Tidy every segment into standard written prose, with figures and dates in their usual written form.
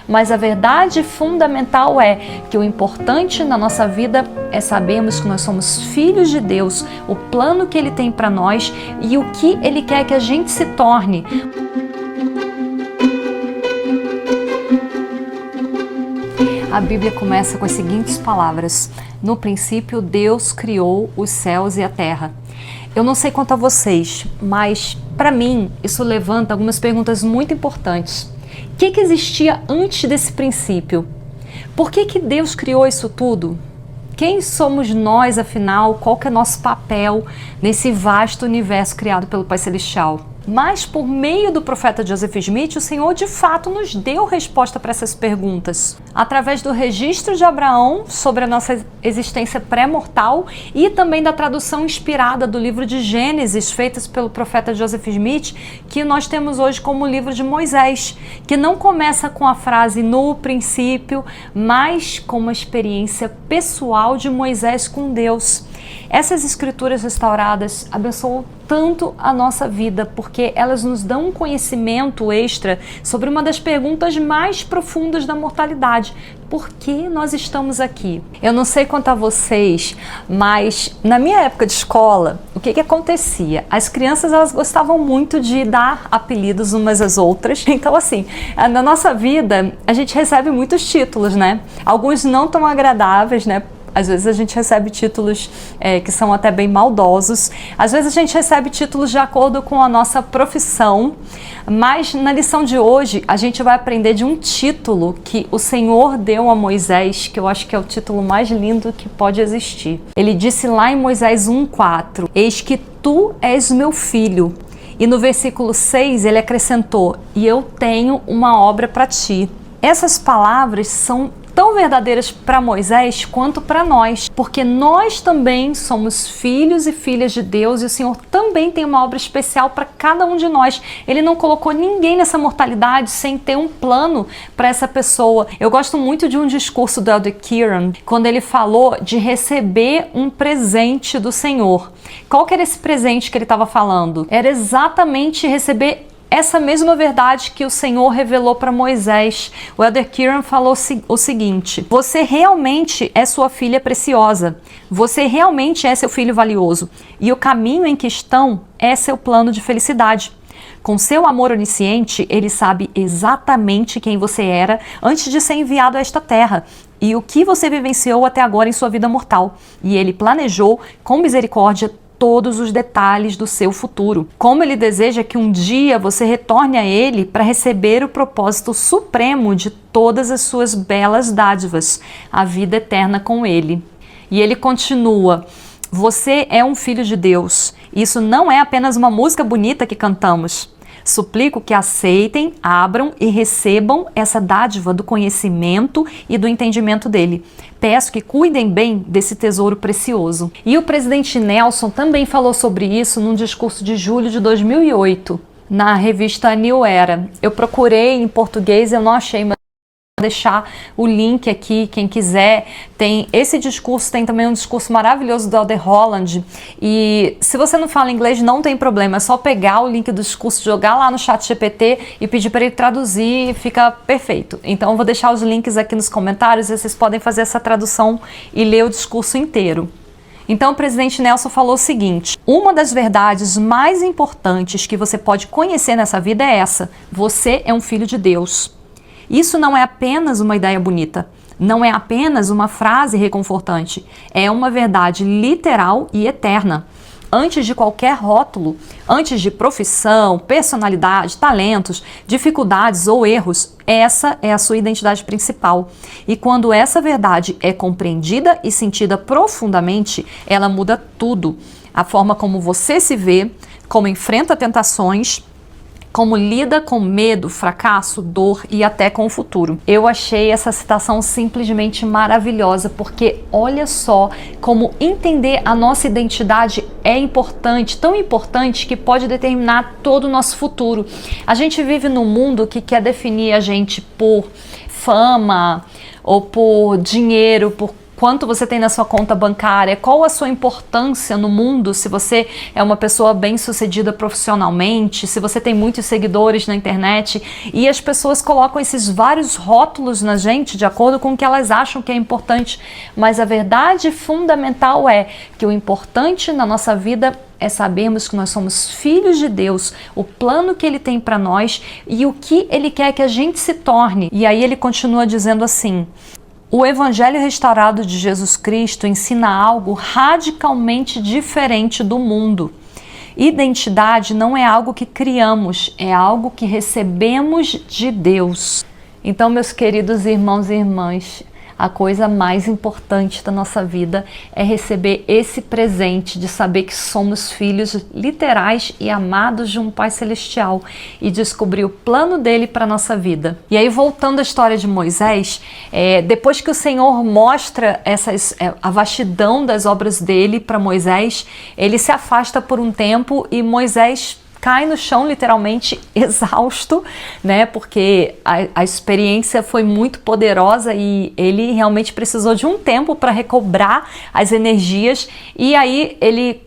mas a verdade fundamental é que o importante na nossa vida é sabermos que nós somos filhos de Deus, o plano que Ele tem para nós e o que Ele quer que a gente se torne. A Bíblia começa com as seguintes palavras: no princípio Deus criou os céus e a terra. Eu não sei quanto a vocês, mas para mim isso levanta algumas perguntas muito importantes. O que existia antes desse princípio? Por que Deus criou isso tudo? Quem somos nós, afinal? Qual que é nosso papel nesse vasto universo criado pelo Pai Celestial? Mas por meio do profeta Joseph Smith, o Senhor de fato nos deu resposta para essas perguntas. Através do registro de Abraão sobre a nossa existência pré-mortal e também da tradução inspirada do livro de Gênesis, feitas pelo profeta Joseph Smith, que nós temos hoje como o livro de Moisés, que não começa com a frase no princípio, mas com uma experiência pessoal de Moisés com Deus. Essas escrituras restauradas abençoam tanto a nossa vida, porque elas nos dão um conhecimento extra sobre uma das perguntas mais profundas da mortalidade. Por que nós estamos aqui? Eu não sei quanto a vocês, mas na minha época de escola, o que acontecia? As crianças, elas gostavam muito de dar apelidos umas às outras. Então, assim, na nossa vida, a gente recebe muitos títulos, né? Alguns não tão agradáveis, né? Às vezes a gente recebe títulos que são até bem maldosos. Às vezes a gente recebe títulos de acordo com a nossa profissão. Mas na lição de hoje a gente vai aprender de um título que o Senhor deu a Moisés, que eu acho que é o título mais lindo que pode existir. Ele disse lá em Moisés 1:4, eis que tu és meu filho. E no versículo 6 ele acrescentou, e eu tenho uma obra para ti. Essas palavras são tão verdadeiras para Moisés quanto para nós, porque nós também somos filhos e filhas de Deus e o Senhor também tem uma obra especial para cada um de nós. Ele não colocou ninguém nessa mortalidade sem ter um plano para essa pessoa. Eu gosto muito de um discurso do Elder Keeran, quando ele falou de receber um presente do Senhor. Qual que era esse presente que ele estava falando? Era exatamente receber essa mesma verdade que o Senhor revelou para Moisés. O Elder Keeran falou o seguinte: você realmente é sua filha preciosa, você realmente é seu filho valioso, e o caminho em questão é seu plano de felicidade. Com seu amor onisciente, ele sabe exatamente quem você era antes de ser enviado a esta terra e o que você vivenciou até agora em sua vida mortal. E ele planejou, com misericórdia, todos os detalhes do seu futuro. Como ele deseja que um dia você retorne a ele para receber o propósito supremo de todas as suas belas dádivas, a vida eterna com ele. E ele continua: você é um filho de Deus. Isso não é apenas uma música bonita que cantamos. Suplico que aceitem, abram e recebam essa dádiva do conhecimento e do entendimento dele. Peço que cuidem bem desse tesouro precioso. E o presidente Nelson também falou sobre isso num discurso de julho de 2008, na revista New Era. Eu procurei em português, eu não achei, mas vou deixar o link aqui, quem quiser. Tem esse discurso, tem também um discurso maravilhoso do Elder Holland, e se você não fala inglês não tem problema, é só pegar o link do discurso, jogar lá no ChatGPT e pedir para ele traduzir e fica perfeito. Então eu vou deixar os links aqui nos comentários e vocês podem fazer essa tradução e ler o discurso inteiro. Então o presidente Nelson falou o seguinte: uma das verdades mais importantes que você pode conhecer nessa vida é essa: você é um filho de Deus. Isso não é apenas uma ideia bonita, não é apenas uma frase reconfortante, é uma verdade literal e eterna. Antes de qualquer rótulo, antes de profissão, personalidade, talentos, dificuldades ou erros, essa é a sua identidade principal. E quando essa verdade é compreendida e sentida profundamente, ela muda tudo. A forma como você se vê, como enfrenta tentações, como lida com medo, fracasso, dor e até com o futuro. Eu achei essa citação simplesmente maravilhosa, porque olha só como entender a nossa identidade é importante, tão importante que pode determinar todo o nosso futuro. A gente vive num mundo que quer definir a gente por fama ou por dinheiro, por quanto você tem na sua conta bancária, qual a sua importância no mundo, se você é uma pessoa bem-sucedida profissionalmente, se você tem muitos seguidores na internet, e as pessoas colocam esses vários rótulos na gente de acordo com o que elas acham que é importante, mas a verdade fundamental é que o importante na nossa vida é sabermos que nós somos filhos de Deus, o plano que Ele tem para nós e o que Ele quer que a gente se torne. E aí ele continua dizendo assim: o Evangelho restaurado de Jesus Cristo ensina algo radicalmente diferente do mundo. Identidade não é algo que criamos, é algo que recebemos de Deus. Então, meus queridos irmãos e irmãs, a coisa mais importante da nossa vida é receber esse presente de saber que somos filhos literais e amados de um Pai Celestial e descobrir o plano dele para a nossa vida. E aí, voltando à história de Moisés, depois que o Senhor mostra a vastidão das obras dele para Moisés, ele se afasta por um tempo e Moisés cai no chão literalmente exausto, né? Porque a experiência foi muito poderosa e ele realmente precisou de um tempo para recobrar as energias. E aí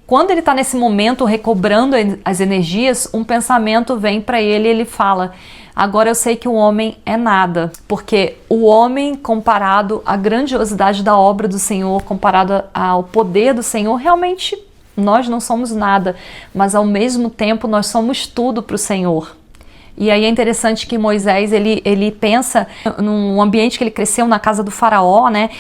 quando ele está nesse momento recobrando as energias, um pensamento vem para ele e ele fala: agora eu sei que o homem é nada, porque o homem, comparado à grandiosidade da obra do Senhor, comparado ao poder do Senhor, realmente nós não somos nada, mas ao mesmo tempo nós somos tudo para o Senhor. E aí é interessante que Moisés, ele pensa num ambiente que ele cresceu na casa do faraó, né?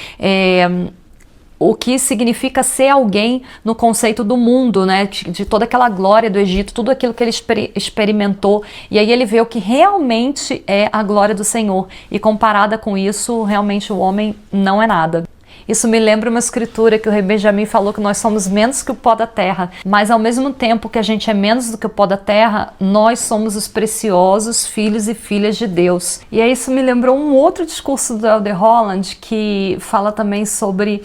O que significa ser alguém no conceito do mundo, né? De toda aquela glória do Egito, tudo aquilo que ele experimentou. E aí ele vê o que realmente é a glória do Senhor. E comparada com isso, realmente o homem não é nada. Isso me lembra uma escritura que o Rei Benjamim falou que nós somos menos que o pó da terra, mas ao mesmo tempo que a gente é menos do que o pó da terra, nós somos os preciosos filhos e filhas de Deus. E aí isso me lembrou um outro discurso do Elder Holland que fala também sobre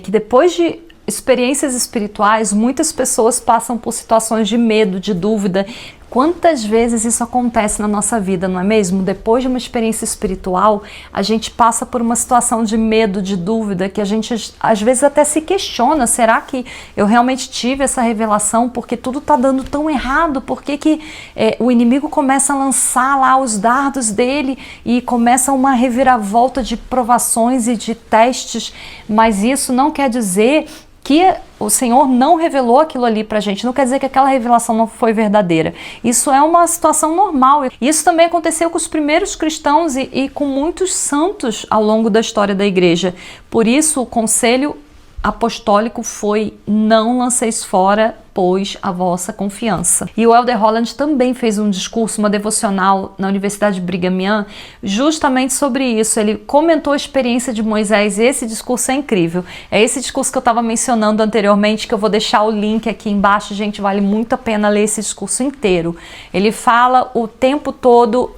que depois de experiências espirituais, muitas pessoas passam por situações de medo, de dúvida. Quantas vezes isso acontece na nossa vida, não é mesmo? Depois de uma experiência espiritual, a gente passa por uma situação de medo, de dúvida, que a gente às vezes até se questiona: será que eu realmente tive essa revelação? Porque tudo está dando tão errado? Por que o inimigo começa a lançar lá os dardos dele e começa uma reviravolta de provações e de testes? Mas isso não quer dizer que o Senhor não revelou aquilo ali pra gente, não quer dizer que aquela revelação não foi verdadeira. Isso é uma situação normal. Isso também aconteceu com os primeiros cristãos e com muitos santos ao longo da história da igreja. Por isso, o conselho apostólico foi: não lanceis fora, pois, a vossa confiança. E o Elder Holland também fez um discurso, uma devocional na Universidade de Brigham Young, justamente sobre isso. Ele comentou a experiência de Moisés e esse discurso é incrível. É esse discurso que eu estava mencionando anteriormente, que eu vou deixar o link aqui embaixo. Gente, vale muito a pena ler esse discurso inteiro. Ele fala o tempo todo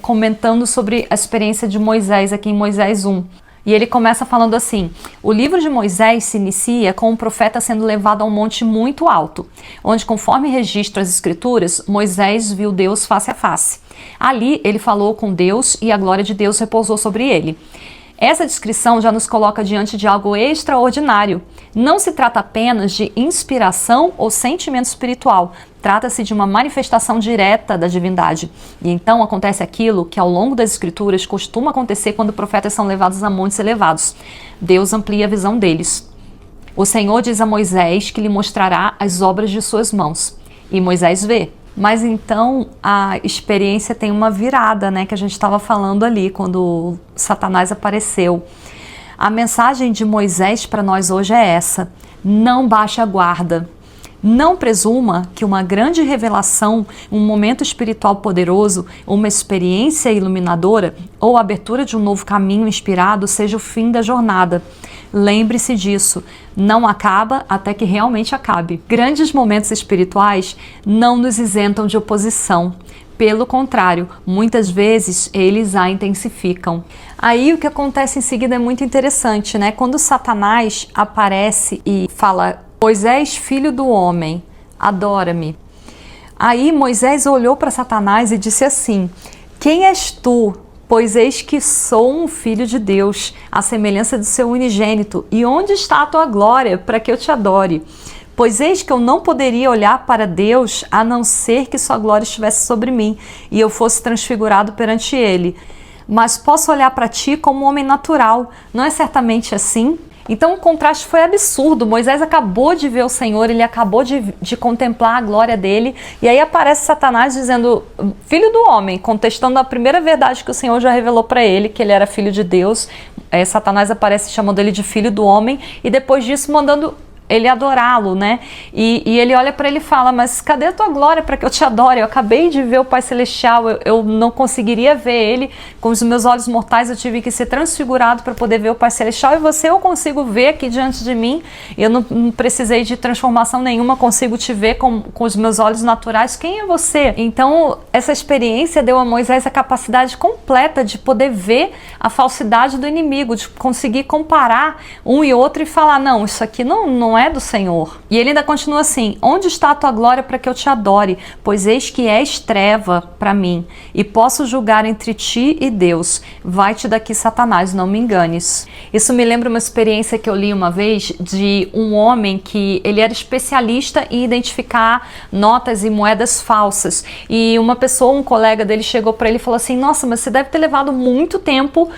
comentando sobre a experiência de Moisés aqui em Moisés 1. E ele começa falando assim: o livro de Moisés se inicia com um profeta sendo levado a um monte muito alto, onde, conforme registra as escrituras, Moisés viu Deus face a face. Ali ele falou com Deus e a glória de Deus repousou sobre ele. Essa descrição já nos coloca diante de algo extraordinário. Não se trata apenas de inspiração ou sentimento espiritual, trata-se de uma manifestação direta da divindade. E então acontece aquilo que ao longo das escrituras costuma acontecer quando profetas são levados a montes elevados. Deus amplia a visão deles. O Senhor diz a Moisés que lhe mostrará as obras de suas mãos. E Moisés vê. Mas então a experiência tem uma virada, né, que a gente estava falando ali, quando Satanás apareceu. A mensagem de Moisés para nós hoje é essa: não baixe a guarda. Não presuma que uma grande revelação, um momento espiritual poderoso, uma experiência iluminadora ou a abertura de um novo caminho inspirado seja o fim da jornada. Lembre-se disso, não acaba até que realmente acabe. Grandes momentos espirituais não nos isentam de oposição. Pelo contrário, muitas vezes eles a intensificam. Aí o que acontece em seguida é muito interessante, né? Quando Satanás aparece e fala: Moisés, filho do homem, adora-me. Aí Moisés olhou para Satanás e disse assim: quem és tu Pois eis que sou um filho de Deus, à semelhança do seu unigênito. E onde está a tua glória, para que eu te adore? Pois eis que eu não poderia olhar para Deus, a não ser que sua glória estivesse sobre mim, e eu fosse transfigurado perante ele. Mas posso olhar para ti como um homem natural, não é certamente assim? Então o contraste foi absurdo. Moisés acabou de ver o Senhor, ele acabou de contemplar a glória dele, e aí aparece Satanás dizendo, filho do homem, contestando a primeira verdade que o Senhor já revelou para ele, que ele era filho de Deus. Satanás aparece chamando ele de filho do homem, e depois disso mandando ele adorá-lo, né? E ele olha para ele e fala, mas cadê a tua glória para que eu te adore? Eu acabei de ver o Pai Celestial, eu não conseguiria ver ele com os meus olhos mortais, eu tive que ser transfigurado para poder ver o Pai Celestial, e você eu consigo ver aqui diante de mim, eu não precisei de transformação nenhuma, consigo te ver com os meus olhos naturais, quem é você? Então essa experiência deu a Moisés a capacidade completa de poder ver a falsidade do inimigo, de conseguir comparar um e outro e falar, não, isso aqui não é do Senhor. E ele ainda continua assim, onde está a tua glória para que eu te adore? Pois eis que és treva para mim, e posso julgar entre ti e Deus. Vai-te daqui, Satanás, não me enganes. Isso me lembra uma experiência que eu li uma vez de um homem que ele era especialista em identificar notas e moedas falsas. E uma pessoa, um colega dele chegou para ele e falou assim, nossa, mas você deve ter levado muito tempo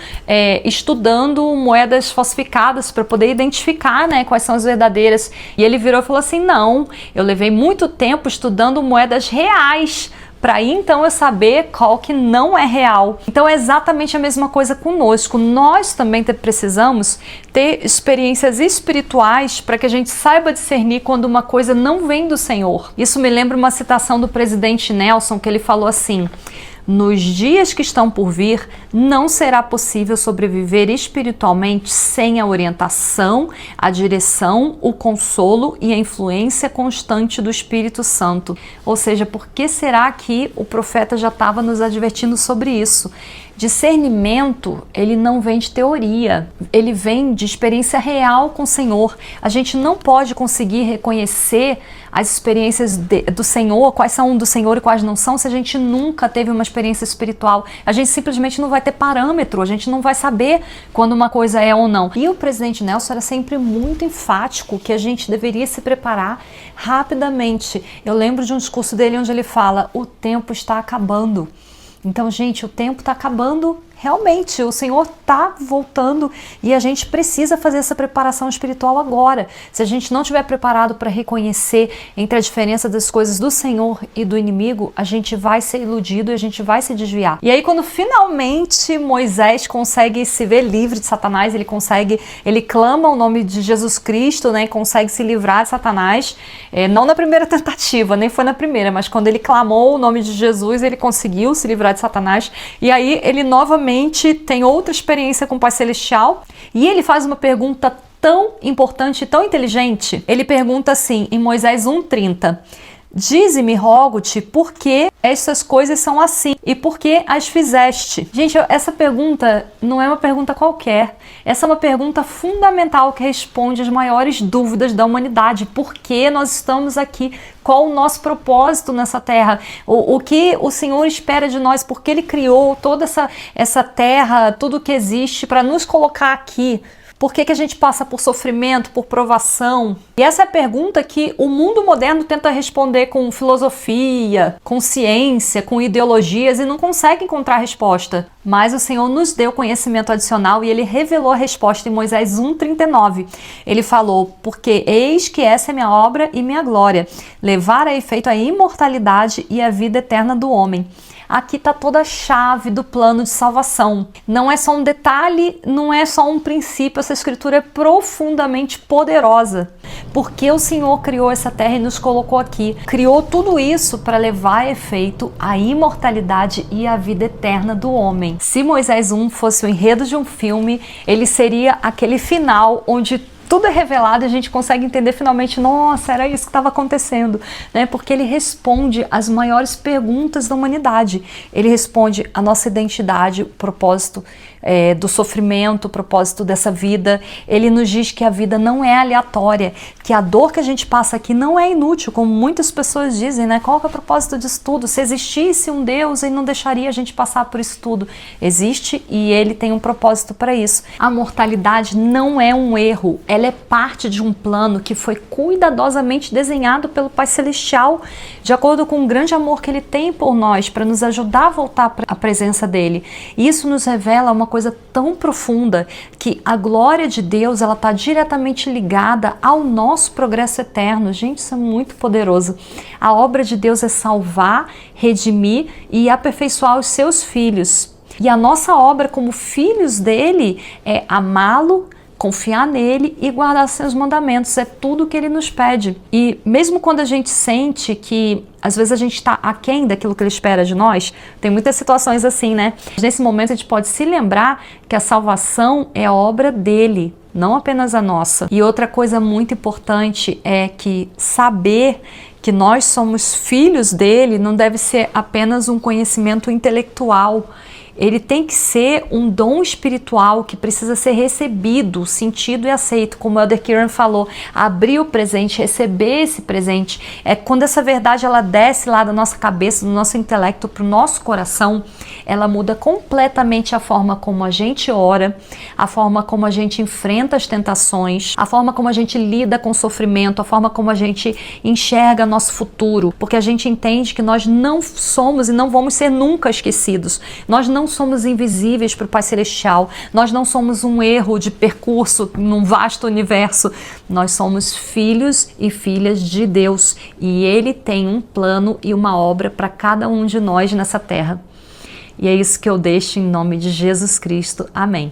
estudando moedas falsificadas para poder identificar, né, quais são as verdadeiras. E ele virou e falou assim, não, eu levei muito tempo estudando moedas reais, para aí então eu saber qual que não é real. Então é exatamente a mesma coisa conosco. Nós também precisamos ter experiências espirituais para que a gente saiba discernir quando uma coisa não vem do Senhor. Isso me lembra uma citação do presidente Nelson, que ele falou assim, nos dias que estão por vir, não será possível sobreviver espiritualmente sem a orientação, a direção, o consolo e a influência constante do Espírito Santo. Ou seja, por que será que o profeta já estava nos advertindo sobre isso? Discernimento, ele não vem de teoria, ele vem de experiência real com o Senhor. A gente não pode conseguir reconhecer as experiências do Senhor, quais são do Senhor e quais não são, se a gente nunca teve uma experiência espiritual. A gente simplesmente não vai ter parâmetro, a gente não vai saber quando uma coisa é ou não. E o presidente Nelson era sempre muito enfático que a gente deveria se preparar rapidamente. Eu lembro de um discurso dele onde ele fala, o tempo está acabando. Então, gente, o tempo está acabando, realmente, o Senhor está voltando e a gente precisa fazer essa preparação espiritual agora. Se a gente não estiver preparado para reconhecer entre a diferença das coisas do Senhor e do inimigo, a gente vai ser iludido e a gente vai se desviar. E aí, quando finalmente Moisés consegue se ver livre de Satanás, ele clama o nome de Jesus Cristo, né, e consegue se livrar de Satanás, não na primeira tentativa, nem foi na primeira, mas quando ele clamou o nome de Jesus, ele conseguiu se livrar de Satanás, e aí ele novamente tem outra experiência com o Pai Celestial, e ele faz uma pergunta tão importante, tão inteligente. Ele pergunta assim, em Moisés 1:30, dize-me, rogo-te, por que essas coisas são assim e por que as fizeste? Gente, essa pergunta não é uma pergunta qualquer. Essa é uma pergunta fundamental que responde às maiores dúvidas da humanidade. Por que nós estamos aqui? Qual o nosso propósito nessa terra? O que o Senhor espera de nós? Porque Ele criou toda essa terra, tudo que existe para nos colocar aqui. Por que a gente passa por sofrimento, por provação? E essa é a pergunta que o mundo moderno tenta responder com filosofia, com ciência, com ideologias e não consegue encontrar resposta. Mas o Senhor nos deu conhecimento adicional e Ele revelou a resposta em Moisés 1:39. Ele falou, porque eis que essa é minha obra e minha glória, levar a efeito a imortalidade e a vida eterna do homem. Aqui está toda a chave do plano de salvação. Não é só um detalhe, não é só um princípio, essa escritura é profundamente poderosa. Porque o Senhor criou essa terra e nos colocou aqui. Criou tudo isso para levar a efeito a imortalidade e a vida eterna do homem. Se Moisés 1 fosse o enredo de um filme, ele seria aquele final onde tudo é revelado e a gente consegue entender finalmente, nossa, era isso que estava acontecendo, né? Porque ele responde às maiores perguntas da humanidade. Ele responde a nossa identidade, o propósito do sofrimento, o propósito dessa vida. Ele nos diz que a vida não é aleatória, que a dor que a gente passa aqui não é inútil, como muitas pessoas dizem, né? Qual que é o propósito disso tudo? Se existisse um Deus, ele não deixaria a gente passar por isso tudo. Existe e ele tem um propósito para isso. A mortalidade não é um erro, ela é parte de um plano que foi cuidadosamente desenhado pelo Pai Celestial, de acordo com o grande amor que ele tem por nós, para nos ajudar a voltar à presença dele. E isso nos revela uma coisa tão profunda, que a glória de Deus, ela está diretamente ligada ao nosso progresso eterno. Gente, isso é muito poderoso. A obra de Deus é salvar, redimir e aperfeiçoar os seus filhos. E a nossa obra como filhos dele é amá-lo, confiar nele e guardar seus mandamentos. É tudo que ele nos pede. E mesmo quando a gente sente que às vezes a gente está aquém daquilo que ele espera de nós, tem muitas situações assim, né? Nesse momento a gente pode se lembrar que a salvação é a obra dele, não apenas a nossa. E outra coisa muito importante é que saber que nós somos filhos dele não deve ser apenas um conhecimento intelectual. Ele tem que ser um dom espiritual que precisa ser recebido, sentido e aceito, como o Elder Kieran falou, abrir o presente, receber esse presente. É quando essa verdade ela desce lá da nossa cabeça, do nosso intelecto para o nosso coração, ela muda completamente a forma como a gente ora, a forma como a gente enfrenta as tentações, a forma como a gente lida com o sofrimento, a forma como a gente enxerga nosso futuro, porque a gente entende que nós não somos e não vamos ser nunca esquecidos. Nós não somos invisíveis para o Pai Celestial, nós não somos um erro de percurso num vasto universo, nós somos filhos e filhas de Deus e Ele tem um plano e uma obra para cada um de nós nessa terra. E é isso que eu deixo em nome de Jesus Cristo. Amém.